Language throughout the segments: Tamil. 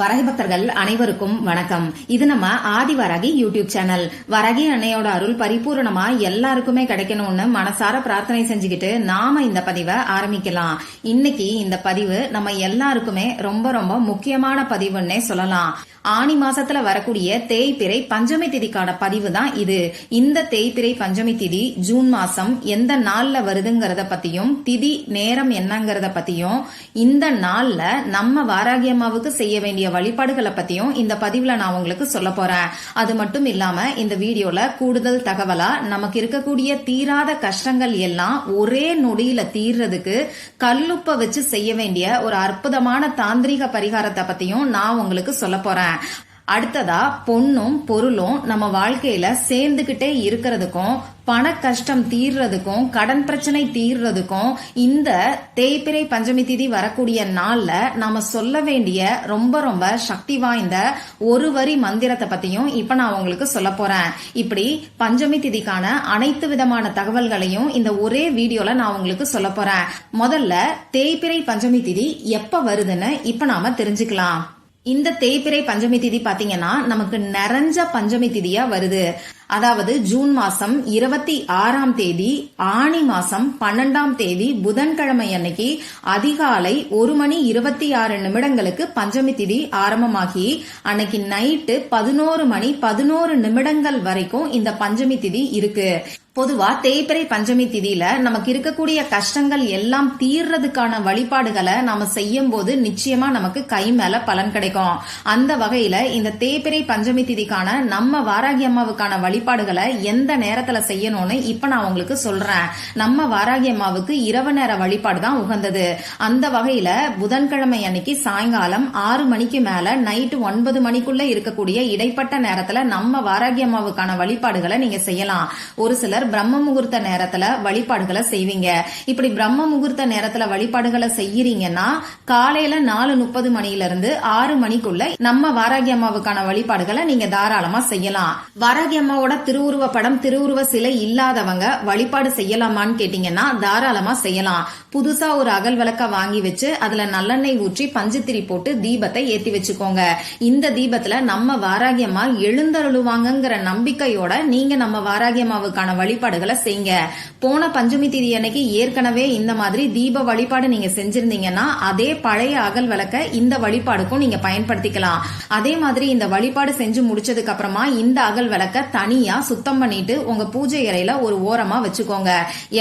வரகி பக்தர்கள் அனைவருக்கும் வணக்கம். இது நம்ம ஆதிவராகி யூடியூப் சேனல். வரகி அன்னையோட அருள் பரிபூர்ணமா எல்லாருக்குமே கிடைக்கணும்னு மனசார பிரார்த்தனை செஞ்சுக்கிட்டு நாம இந்த பதிவை ஆரம்பிக்கலாம். இன்னைக்கு இந்த பதிவு நம்ம எல்லாருக்குமே ரொம்ப ரொம்ப முக்கியமான பதிவுன்னே சொல்லலாம். ஆனி மாசத்துல வரக்கூடிய தேய்பிறை பஞ்சமி திதிக்கான பதிவு தான் இது. இந்த தேய்பிறை பஞ்சமி திதி ஜூன் மாசம் எந்த நாள்ல வருதுங்கிறத பத்தியும் திதி நேரம் என்னங்கறத பத்தியும் இந்த நாள்ல நம்ம வாராகி அம்மாவுக்கு செய்ய வேண்டிய வழிபாடுகளை பத்தியும் இந்த பதிவுல நான் உங்களுக்கு சொல்ல போறேன். அது மட்டும் இல்லாம இந்த வீடியோல கூடுதல் தகவலா நமக்கு இருக்கக்கூடிய தீராத கஷ்டங்கள் எல்லாம் ஒரே நொடியில தீர்றதுக்கு கல்லுப்ப வச்சு செய்ய வேண்டிய ஒரு அற்புதமான தாந்திரிக பரிகாரத்தை பத்தியும் நான் உங்களுக்கு சொல்ல போறேன். அடுத்ததா பொண்ணும் பொருளும் நம்ம வாழ்க்கையில சேர்ந்துகிட்டே இருக்கிறதுக்கும் பண கஷ்டம் தீர்றதுக்கும் கடன் பிரச்சனை தீர்றதுக்கும் இந்த தேய்பிறை பஞ்சமி திதி வரக்கூடிய நாள்ல நாம சொல்ல வேண்டிய ரொம்ப ரொம்ப சக்தி வாய்ந்த ஒரு வரி மந்திரத்தை பத்தியும் இப்ப நான் உங்களுக்கு சொல்ல போறேன். இப்படி பஞ்சமி திதிக்கான அனைத்து விதமான தகவல்களையும் இந்த ஒரே வீடியோல நான் உங்களுக்கு சொல்ல போறேன். முதல்ல தேய்பிறை பஞ்சமி திதி எப்ப வருதுன்னு இப்ப நாம தெரிஞ்சுக்கலாம். இந்த தேய்பிறை பஞ்சமி திதி பாத்தீங்கன்னா நமக்கு நிறைஞ்ச பஞ்சமி திதியா வருது. அதாவது ஜூன் மாசம் 26ஆம் தேதி ஆணி மாசம் 12ஆம் தேதி புதன்கிழமை அன்னைக்கு அதிகாலை 1:26 பஞ்சமி திதி ஆரம்பமாகி அன்னைக்கு நைட்டு 11:11 வரைக்கும் இந்த பஞ்சமி திதி இருக்கு. பொதுவா தேய்பிறை பஞ்சமி திதியில நமக்கு இருக்கக்கூடிய கஷ்டங்கள் எல்லாம் தீர்றதுக்கான வழிபாடுகளை நாம செய்யும் போது நிச்சயமா நமக்கு கை மேல பலன் கிடைக்கும். அந்த வகையில இந்த தேய்பிறை பஞ்சமி திதிக்கான நம்ம வாராகி அம்மாவுக்கான வழிபாடுகளை எந்த நேரத்துல செய்யணும்னு இப்ப நான் உங்களுக்கு சொல்றேன். நம்ம வாராகி அம்மாவுக்கு இரவு நேர வழிபாடு தான் உகந்தது. அந்த வகையில புதன்கிழமை அன்னைக்கு சாயங்காலம் 6 மணிக்கு மேல நைட்டு 9 மணிக்குள்ள இருக்கக்கூடிய இடைப்பட்ட நேரத்துல நம்ம வாராகி அம்மாவுக்கான வழிபாடுகளை நீங்க செய்யலாம். ஒரு சிலர் பிரம்ம முகூர்த்த நேரத்துல வழிபாடுகளை செய்வீங்க. இப்படி பிரம்ம முகூர்த்த நேரத்துல வழிபாடுகளை செய்யறீங்கன்னா காலையில 4:30 மணியிலிருந்து 6 மணிக்குள்ள நம்ம வாராகி அம்மாவுக்கான வழிபாடுகளை நீங்க தாராளமா செய்யலாம். வாராகி அம்மாவோட திருவுருவ படம் திருவுருவ சிலை இல்லாதவங்க வழிபாடு செய்யலாமான்னு கேட்டீங்கன்னா தாராளமா செய்யலாம். புதுசா ஒரு அகல் விளக்க வாங்கி வச்சு அதுல நல்லெண்ணெய் ஊற்றி பஞ்சுத்திரி போட்டு தீபத்தை ஏத்தி வச்சுக்கோங்க. இந்த தீபத்துல நம்ம வாராகி அம்மா எழுந்தருளுவாங்கங்கிற நம்பிக்கையோட நீங்க நம்ம வாராகி அம்மாவுக்கான வழிபாடுகளை செய்யுங்க. போன பஞ்சமி திதி அன்னைக்கு ஏற்கனவே இந்த மாதிரி தீப வழிபாடு நீங்க செஞ்சிருந்தீங்கன்னா அதே பழைய அகல் விளக்க இந்த வழிபாடுக்கும் நீங்க பயன்படுத்திக்கலாம். அதே மாதிரி இந்த வழிபாடு செஞ்சு முடிச்சதுக்கு அப்புறமா இந்த அகல் விளக்க தனியா சுத்தம் பண்ணிட்டு உங்க பூஜை அறையில ஒரு ஓரமா வச்சுக்கோங்க.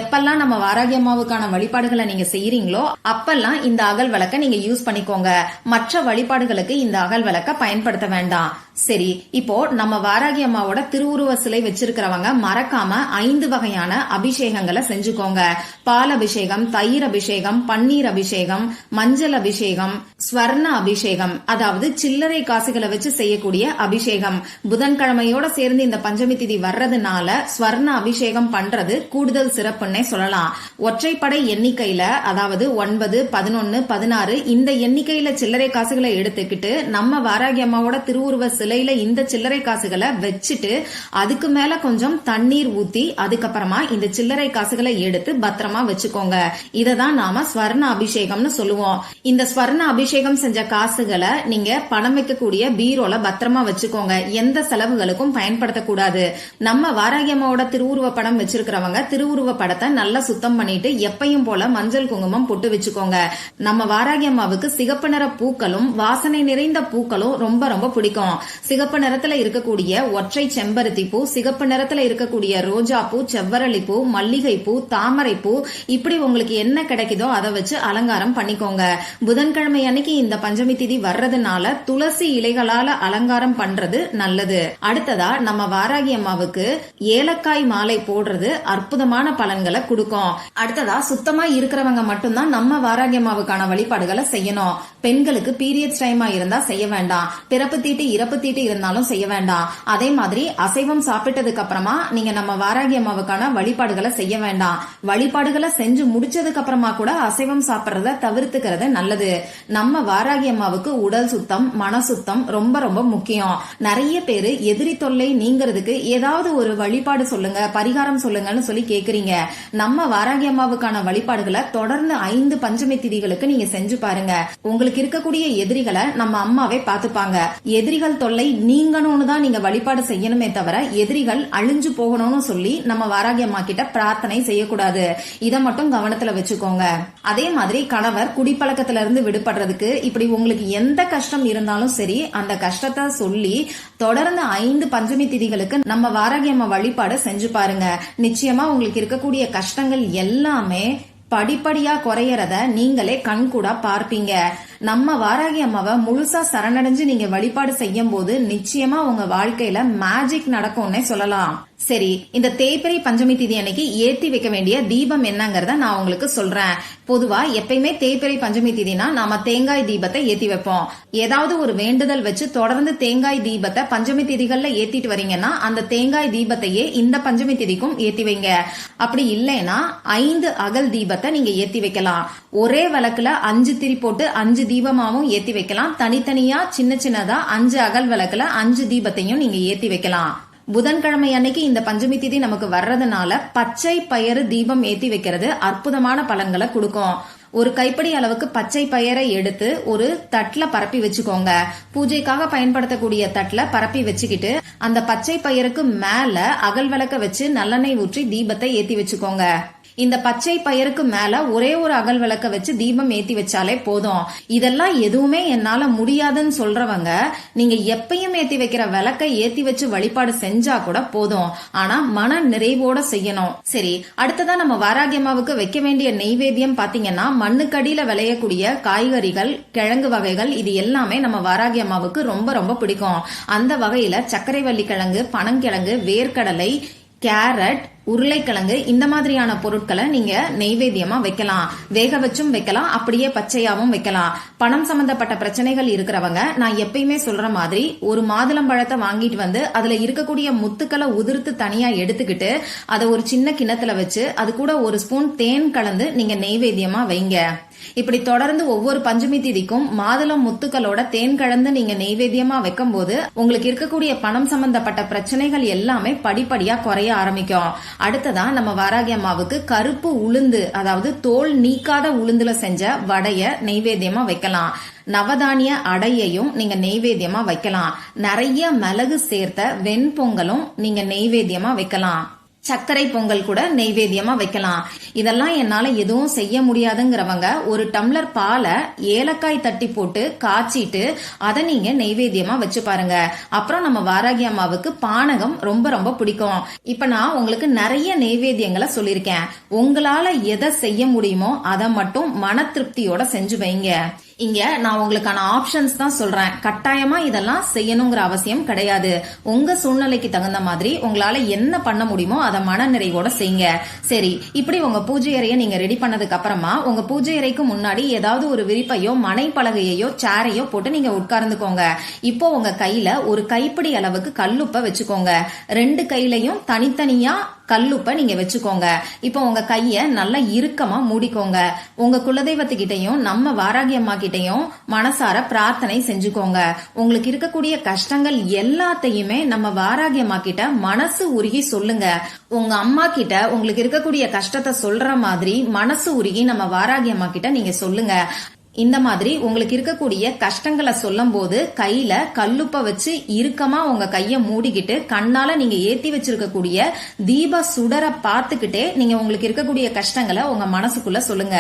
எப்பெல்லாம் நம்ம வாராகி அம்மாவுக்கான வழிபாடுகளை நீங்க செய்யறீங்களோ அப்பெல்லாம் இந்த அகல் விளக்க நீங்க யூஸ் பண்ணிக்கோங்க. மற்ற வழிபாடுகளுக்கு இந்த அகல் விளக்க பயன்படுத்த வேண்டாம். சரி, இப்போ நம்ம வாராகி அம்மாவோட திருவுருவ சிலை வச்சிருக்கிறவங்க மறக்காம 5 வகையான அபிஷேகங்களை செஞ்சுக்கோங்க. பால் அபிஷேகம், தயிர் அபிஷேகம், பன்னீர் அபிஷேகம், மஞ்சள் அபிஷேகம், ஸ்வர்ண அபிஷேகம், அதாவது சில்லறை காசுகளை வச்சு செய்யக்கூடிய அபிஷேகம். புதன்கிழமையோட சேர்ந்து இந்த பஞ்சமி திதி வர்றதுனால ஸ்வர்ண அபிஷேகம் பண்றது கூடுதல் சிறப்புன்னே சொல்லலாம். ஒற்றைப்படை எண்ணிக்கையில அதாவது 9, 11, 16 இந்த எண்ணிக்கையில சில்லறை காசுகளை எடுத்துக்கிட்டு நம்ம வாராகி அம்மாவோட திருவுருவ சிலையில இந்த சில்லறை காசுகளை வச்சுட்டு அதுக்கு மேல கொஞ்சம் தண்ணீர் ஊத்தி அதுக்கப்புறமா இந்த சில்லறை காசுகளை எடுத்து பத்திரமா வச்சுக்கோங்க. இததான் நாம ஸ்வர்ண அபிஷேகம்னு சொல்லுவோம். இந்த ஸ்வர்ண அபிஷேகம் செஞ்ச காசுகளை நீங்க பணம் வைக்கக்கூடிய பீரோல பத்திரமா வச்சுக்கோங்க. எந்த செலவுகளுக்கும் பயன்படுத்தக்கூடாது. நம்ம வாராகி அம்மாவோட திருவுருவ படம் வச்சிருக்கிறவங்க திருவுருவ படத்தை நல்லா சுத்தம் பண்ணிட்டு எப்பையும் போல மஞ்சள் குங்குமம் பொட்டு வச்சுக்கோங்க. நம்ம வாராகி அம்மாவுக்கு சிகப்பு நிற பூக்களும் வாசனை நிறைந்த பூக்களும் ரொம்ப ரொம்ப பிடிக்கும். சிகப்பு நிறத்துல இருக்கக்கூடிய ஒற்றை செம்பருத்தி பூ, சிகப்பு நிறத்துல இருக்கக்கூடிய ரோஜா பூ, செவ்வரளி பூ, மல்லிகை பூ, தாமரை பூ, இப்படி உங்களுக்கு என்ன கிடைக்குதோ அதை வச்சு அலங்காரம் பண்ணிக்கோங்க. புதன்கிழமை அன்னைக்கு இந்த பஞ்சமி திதி வர்றதுனால துளசி இலைகளால அலங்காரம் பண்றது நல்லது. அடுத்ததா நம்ம வாராகி அம்மாவுக்கு ஏலக்காய் மாலை போடுறது அற்புதமான பலன்களை கொடுக்கும். அடுத்ததா சுத்தமா இருக்கிறவங்க மட்டும்தான் நம்ம வாராகி அம்மாவுக்கான வழிபாடுகளை செய்யணும். பெண்களுக்கு பீரியட்ஸ் டைமா இருந்தா செய்ய வேண்டாம். பிறப்பு தீட்டு இறப்பு தீட்டு இருந்தாலும் செய்ய வேண்டாம். அதே மாதிரி அசைவம் சாப்பிட்டதுக்கு அப்புறமா நீங்க நம்ம வாராகி அம்மாவுக்கான வழிபாடுகளை செய்ய வேண்டாம். வழிபாடுகளை செஞ்சு முடிச்சதுக்கு அப்புறமா கூட அசைவம் சாப்பிடுறத தவிர்த்துக்கிறது நல்லது. நம்ம வாராகி அம்மாவுக்கு உடல் சுத்தம் மன சுத்தம் ரொம்ப ரொம்ப முக்கியம். நிறைய பேரு எதிரி தொல்லை நீங்கிறதுக்கு குறைக்கிறதுக்கு ஏதாவது ஒரு வழிபாடு சொல்லுங்க, பரிகாரம் சொல்லுங்கன்னு சொல்லி கேக்குறீங்க. நம்ம வாராகி அம்மாவுக்கான வழிபாடுகளை தொடர்ந்து 5 பஞ்சமி திதிகளுக்கு நீங்க செஞ்சு பாருங்க. உங்களுக்கு இருக்கக்கூடிய எதிரிகளை நம்ம அம்மாவே பாத்துப்பாங்க. எதிரிகள் தொல்லை நீங்கணும்னு தான் நீங்க வழிபாடு செய்யணுமே தவிர எதிரிகள் அழிஞ்சு போகணும்னு சொல்லி நம்ம வாராகி அம்மா கிட்ட பிரார்த்தனை செய்யக்கூடாது. இத மட்டும் கவனத்துல வச்சுக்கோங்க. அதே மாதிரி கணவர் குடிப்பழக்கத்துல இருந்து விடுபடுறதுக்கு இப்படி உங்களுக்கு எந்த கஷ்டம் இருந்தாலும் சரி அந்த கஷ்டத்தை சொல்லி தொடர்ந்து 5 பஞ்சமி திதிகளுக்கு நம்ம வாராகி அம்மா வழிபாடு செஞ்சு பாருங்க. நிச்சயமா உங்களுக்கு இருக்கக்கூடிய கஷ்டங்கள் எல்லாமே படிப்படியா குறையறத நீங்களே கண்கூடா பார்ப்பீங்க. நம்ம வாராகி அம்மாவை முழுசா சரணடைஞ்சு நீங்க வழிபாடு செய்யும் போது நிச்சயமா உங்க வாழ்க்கையில மேஜிக் நடக்கும்னே சொல்லலாம். சரி, இந்த தேய்பிறை பஞ்சமி திதி அன்னைக்கு ஏத்தி வைக்க வேண்டிய தீபம் என்னங்கறத நான் உங்களுக்கு சொல்றேன். பொதுவா எப்பயுமே தேய்பிறை பஞ்சமி திதினா நாம தேங்காய் தீபத்தை ஏத்தி வைப்போம். ஏதாவது ஒரு வேண்டுதல் வச்சு தொடர்ந்து தேங்காய் தீபத்தை பஞ்சமி திதிகள்ல ஏத்திட்டு வரீங்கன்னா அந்த தேங்காய் தீபத்தையே இந்த பஞ்சமி திதிக்கும் ஏத்தி வைங்க. அப்படி இல்லைன்னா 5 அகல் தீபத்தை நீங்க ஏத்தி வைக்கலாம். ஒரே விளக்குல 5 திரி போட்டு 5 தீபமாவும் ஏத்தி வைக்கலாம். தனித்தனியா சின்ன சின்னதா 5 அகல் விளக்குல 5 தீபத்தையும் நீங்க ஏத்தி வைக்கலாம். புதன்கிழமை அன்னைக்கு இந்த பஞ்சமி திதி நமக்கு வர்றதுனால பச்சை பயறு தீபம் ஏத்தி வைக்கிறது அற்புதமான பலன்களை கொடுக்கும். ஒரு கைப்பிடி அளவுக்கு பச்சை பயரை எடுத்து ஒரு தட்டுல பரப்பி வச்சுக்கோங்க. பூஜைக்காக பயன்படுத்தக்கூடிய தட்டுல பரப்பி வச்சுக்கிட்டு அந்த பச்சை பயருக்கு மேல அகல் விளக்க வச்சு நல்லெண்ணெய் ஊற்றி தீபத்தை ஏத்தி வச்சுக்கோங்க. இந்த பச்சை பயருக்கு மேல ஒரே ஒரு அகல் விளக்க வச்சு தீபம் ஏத்தி வச்சாலே போதும். இதெல்லாம் எதுவுமே என்னால முடியாதுன்னு சொல்றவங்க நீங்க எப்பயும் ஏத்தி வைக்கிற விளக்கை ஏத்தி வச்சு வழிபாடு செஞ்சா கூட போதும். ஆனா மன நிறைவோட செய்யணும். சரி, அடுத்ததா நம்ம வாராகி அம்மாவுக்கு வைக்க வேண்டிய நெய்வேத்தியம் பாத்தீங்கன்னா மண்ணுக்கடியில விளையக்கூடிய காய்கறிகள், கிழங்கு வகைகள், இது எல்லாமே நம்ம வாராகி அம்மாவுக்கு ரொம்ப ரொம்ப பிடிக்கும். அந்த வகையில சர்க்கரைவள்ளி கிழங்கு, பனங்கிழங்கு, வேர்க்கடலை, கேரட், உருளைக்கிழங்கு இந்த மாதிரியான பொருட்களை நீங்க நெய்வேத்தியமா வைக்கலாம். வேக வச்சும் வைக்கலாம், அப்படியே பச்சையாவும் வைக்கலாம். பணம் சம்பந்தப்பட்ட பிரச்சனைகள் இருக்கிறவங்க நான் எப்பயுமே சொல்ற மாதிரி ஒரு மாதுளம்பழத்தை வாங்கிட்டு வந்து அதுல இருக்கக்கூடிய முத்துக்களை உதிர்த்து தனியா எடுத்துக்கிட்டு அதை ஒரு சின்ன கிண்ணத்துல வச்சு அது கூட ஒரு ஸ்பூன் தேன் கலந்து நீங்க நெய்வேத்தியமா வைங்க. இப்படி தொடர்ந்து ஒவ்வொரு பஞ்சமி திதிக்கும் மாதுளம் முத்துக்களோட தேன் கலந்து நீங்க நெய்வேத்தியமா வைக்கும் போது உங்களுக்கு இருக்கக்கூடிய பணம் சம்பந்தப்பட்ட பிரச்சனைகள் எல்லாமே படிப்படியா குறைய ஆரம்பிக்கும். அடுத்ததா நம்ம வாராகி அம்மாவுக்கு கருப்பு உளுந்து, அதாவது தோல் நீக்காத உளுந்துல செஞ்ச வடைய நெய்வேத்தியமா வைக்கலாம். நவதானிய அடையையும் நீங்க நெய்வேத்தியமா வைக்கலாம். நிறைய மிளகு சேர்த்த வெண்பொங்கலும் நீங்க நெய்வேத்தியமா வைக்கலாம். சர்க்கரை பொங்கல் கூட நெய்வேத்தியமா வைக்கலாம். இதெல்லாம் என்னால எதுவும் செய்ய முடியாதுங்கிறவங்க ஒரு டம்ளர் பாலை ஏலக்காய் தட்டி போட்டு காய்ச்சிட்டு அதை நீங்க நெய்வேத்தியமா வச்சு பாருங்க. அப்புறம் நம்ம வாராகி அம்மாவுக்கு பானகம் ரொம்ப ரொம்ப பிடிக்கும். இப்ப நான் உங்களுக்கு நிறைய நெய்வேத்தியங்களை சொல்லிருக்கேன். உங்களால எதை செய்ய முடியுமோ அதை மட்டும் மன திருப்தியோட செஞ்சு வைங்க. இங்க நான் உங்களுக்கான ஆப்ஷன்ஸ் தான் சொல்றேன். கட்டாயமா இதெல்லாம் செய்யணுங்கிற அவசியம் கிடையாது. உங்க சூழ்நிலைக்கு தகுந்த மாதிரி உங்களால என்ன பண்ண முடியுமோ அதை மன நிறைவோட செய்யுங்க. சரி, இப்படி உங்க பூஜை அறையை நீங்க ரெடி பண்ணதுக்கு அப்புறமா உங்க பூஜை அறைக்கு முன்னாடி ஏதாவது ஒரு விரிப்பையோ மனை பலகையோ சேரையோ போட்டு நீங்க உட்கார்ந்துக்கோங்க. இப்போ உங்க கையில ஒரு கைப்பிடி அளவுக்கு கல்லுப்பை வச்சுக்கோங்க. 2 கையிலையும் தனித்தனியா கல்லுப்ப நீங்க வச்சுக்கோங்க. இப்போ உங்க கைய நல்லா இறுக்கமா மூடிக்கோங்க. உங்க குலதெய்வத்துக்கிட்டையும் நம்ம வாராகி அம்மா கிட்டையும் மனசார பிரார்த்தனை செஞ்சுக்கோங்க. உங்களுக்கு இருக்கக்கூடிய கஷ்டங்கள் எல்லாத்தையுமே நம்ம வாராகி அம்மா கிட்ட மனசு உருகி சொல்லுங்க. உங்க அம்மா கிட்ட உங்களுக்கு இருக்கக்கூடிய கஷ்டத்தை சொல்ற மாதிரி மனசு உருகி நம்ம வாராகி அம்மா கிட்ட நீங்க சொல்லுங்க. இந்த மாதிரி உங்களுக்கு இருக்கக்கூடிய கஷ்டங்களை சொல்லும் போது கையில கல்லுப்ப வச்சு இறுக்கமா உங்க கைய மூடிக்கிட்டு கண்ணால நீங்க ஏத்தி வச்சிருக்கக்கூடிய தீப சுடரை பார்த்துக்கிட்டே நீங்க உங்களுக்கு இருக்கக்கூடிய கஷ்டங்களை உங்க மனசுக்குள்ள சொல்லுங்க.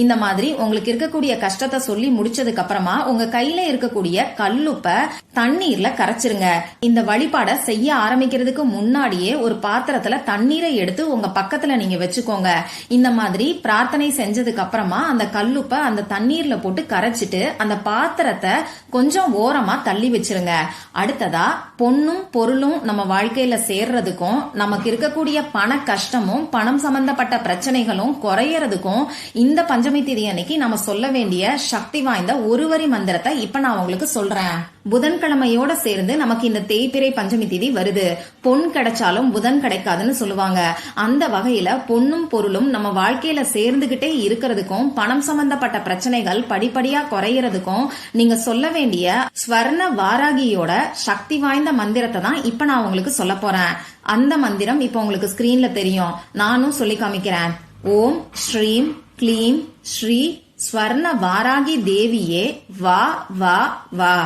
இந்த மாதிரி உங்களுக்கு இருக்கக்கூடிய கஷ்டத்தை சொல்லி முடிச்சதுக்கு அப்புறமா உங்க கையில இருக்கக்கூடிய கல்லுப்ப தண்ணீர்ல கரைச்சிருங்க. இந்த வழிபாட செய்ய ஆரம்பிக்கிறதுக்கு முன்னாடியே ஒரு பாத்திரத்துல தண்ணீரை எடுத்து உங்க பக்கத்துல நீங்க வச்சுக்கோங்க. இந்த மாதிரி பிரார்த்தனை செஞ்சதுக்கு அப்புறமா அந்த கல்லுப்ப அந்த தண்ணீர்ல போட்டு கரைச்சிட்டு அந்த பாத்திரத்தை கொஞ்சம் ஓரமா தள்ளி வச்சிருங்க. அடுத்ததா பொண்ணும் பொருளும் நம்ம வாழ்க்கையில சேர்றதுக்கும் நமக்கு இருக்கக்கூடிய பண கஷ்டமும் பணம் சம்பந்தப்பட்ட பிரச்சனைகளும் குறையறதுக்கும் இந்த பஞ்சமி திதி அன்னைக்கு நம்ம சொல்ல வேண்டிய சக்தி வாய்ந்த ஒரு வரி மந்திரத்தை இப்ப நான் உங்களுக்கு சொல்றேன். புதன்கிழமையோட சேர்ந்து நமக்கு இந்த தேய்பிறை பஞ்சமி திதி வருது. பொன் கிடைச்சாலும் புதன் கிடைக்காதுன்னு சொல்லுவாங்க. அந்த வகையில பொன்னும் பொருளும் நம்ம வாழ்க்கையில சேர்ந்துகிட்டே இருக்கிறதுக்கும் பணம் சம்பந்தப்பட்ட பிரச்சனைகள் படிப்படியா குறையறதுக்கும் நீங்க சொல்ல வேண்டிய ஸ்வர்ண வாராகியோட சக்தி வாய்ந்த மந்திரத்தை தான் இப்ப நான் உங்களுக்கு சொல்ல போறேன். அந்த மந்திரம் இப்ப உங்களுக்கு ஸ்கிரீன்ல தெரியும். நானும் சொல்லி காமிக்கிறேன். ஓம் ஸ்ரீம் க்ளீம் ஸ்ரீ ஸ்வர்ண வாராகி தேவியே வா வா வா.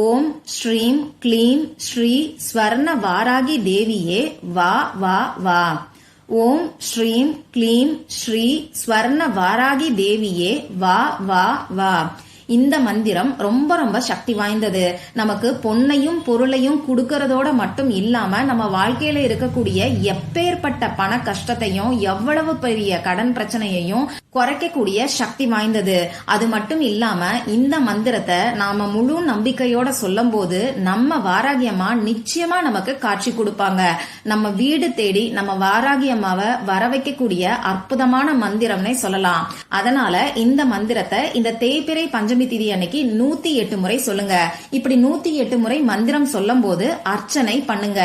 ஓம் ஸ்ரீம் க்ளீம் ஸ்ரீ ஸ்வர்ண வாராகி தேவியே வா வா வா. ஓம் ஸ்ரீம் க்ளீம் ஸ்ரீ ஸ்வர்ண வாராகி தேவியே வா வா வா. இந்த மந்திரம் ரொம்ப ரொம்ப சக்தி வாய்ந்தது. நமக்கு பொன்னையும் பொருளையும் கொடுக்கறதோட மட்டும் இல்லாம நம்ம வாழ்க்கையில இருக்கக்கூடிய எப்பேற்பட்ட பண கஷ்டத்தையும் எவ்வளவு பெரிய கடன் பிரச்சனையையும் குறைக்கக்கூடிய சக்தி வாய்ந்தது. அது மட்டும் இல்லாம இந்த மந்திரத்தை நாம முழு நம்பிக்கையோட சொல்லும் போது நம்ம வாராகியம்மா நிச்சயமா நமக்கு காட்சி கொடுப்பாங்க. நம்ம வீடு தேடி நம்ம வாராகியம்மாவை வர வைக்கக்கூடிய அற்புதமான மந்திரம்னே சொல்லலாம். அதனால இந்த மந்திரத்தை இந்த தேய்பிறை பஞ்சமி திதி அன்னைக்கு 108 முறை சொல்லுங்க. இப்படி 108 முறை மந்திரம் சொல்லும் போது அர்ச்சனை பண்ணுங்க.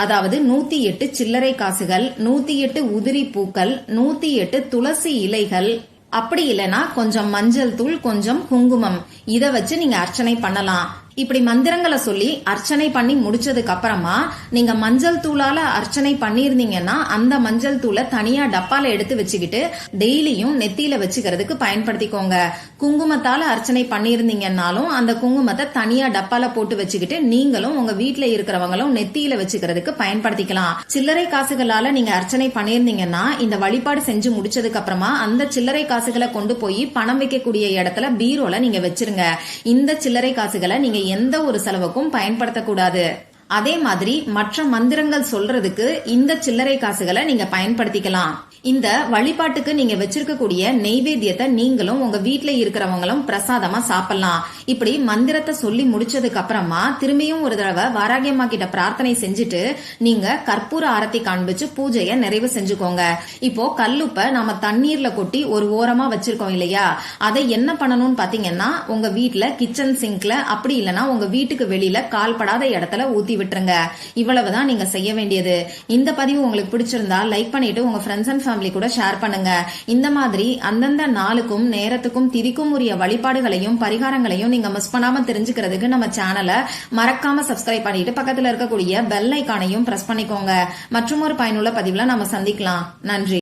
அதாவது 108 சில்லறை காசுகள், 108 உதிரி பூக்கள், 108 துளசி இலைகள், அப்படி இல்லைன்னா கொஞ்சம் மஞ்சள் தூள், கொஞ்சம் குங்குமம், இத வச்சு நீங்க அர்ச்சனை பண்ணலாம். இப்படி மந்திரங்களை சொல்லி அர்ச்சனை பண்ணி முடிச்சதுக்கு அப்புறமா நீங்க மஞ்சள் தூளால அர்ச்சனை பண்ணிருந்தீங்கன்னா அந்த மஞ்சள் தூளை தனியா டப்பால எடுத்து வச்சுக்கிட்டு டெய்லியும் நெத்தியில வச்சுக்கிறதுக்கு பயன்படுத்திக்கோங்க. குங்குமத்தால அர்ச்சனை பண்ணிருந்தீங்கன்னாலும் அந்த குங்குமத்தை தனியா டப்பால போட்டு வச்சுக்கிட்டு நீங்களும் உங்க வீட்டுல இருக்கிறவங்களும் நெத்தியில வச்சுக்கிறதுக்கு பயன்படுத்திக்கலாம். சில்லறை காசுகளால நீங்க அர்ச்சனை பண்ணிருந்தீங்கன்னா இந்த வழிபாடு செஞ்சு முடிச்சதுக்கு அப்புறமா அந்த சில்லறை காசுகளை கொண்டு போய் பணம் வைக்கக்கூடிய இடத்துல பீரோல நீங்க வச்சிருங்க. இந்த சில்லறை காசுகளை நீங்க எந்த ஒரு செலவுக்கும் பயன்படுத்தக்கூடாது. அதே மாதிரி மற்ற மந்திரங்கள் சொல்றதுக்கு இந்த சில்லறை காசுகளை நீங்க பயன்படுத்திக்கலாம். இந்த வழிபாட்டுக்கு நீங்க வச்சிருக்கக்கூடிய நெய்வேத்தியத்தை நீங்களும் உங்க வீட்டுல இருக்கிறவங்களும் பிரசாதமா சாப்பிடலாம். இப்படி மந்திரத்தை சொல்லி முடிச்சதுக்கு அப்புறமா திரும்பியும் ஒரு தடவை வாராகியம்மா கிட்ட பிரார்த்தனை செஞ்சுட்டு நீங்க கற்பூர ஆரத்தி காண்பிச்சு பூஜையை நிறைவு செஞ்சுக்கோங்க. இப்போ கல்லுப்ப நாம தண்ணீர்ல கொட்டி ஒரு ஓரமா வச்சிருக்கோம் இல்லையா, அதை என்ன பண்ணணும்னு பாத்தீங்கன்னா உங்க வீட்டுல கிச்சன் சிங்க்ல, அப்படி இல்லைன்னா உங்க வீட்டுக்கு வெளியில கால்படாத இடத்துல ஊத்தி விட்டுருங்க. இவ்வளவுதான் நீங்க செய்ய வேண்டியது. இந்த பதிவு உங்களுக்கு பிடிச்சிருந்தா லைக் பண்ணிட்டு உங்க ஃப்ரெண்ட்ஸ் அண்ட் ஃபேமிலி கூட ஷேர் பண்ணுங்க. இந்த மாதிரி அந்தந்த நாளுக்கும் நேரத்துக்கும் திதிக்கும் உரிய வழிபாடுகளையும் பரிகாரங்களையும் நீங்க மிஸ் பண்ணாம தெரிஞ்சுக்கிறதுக்கு நம்ம சேனலை மறக்காம சப்ஸ்கிரைப் பண்ணிட்டு பக்கத்துல இருக்கக்கூடிய பெல் ஐகானையும் பிரஸ் பண்ணிக்கோங்க. மற்றும் ஒரு பயனுள்ள பதிவுல நம்ம சந்திக்கலாம். நன்றி.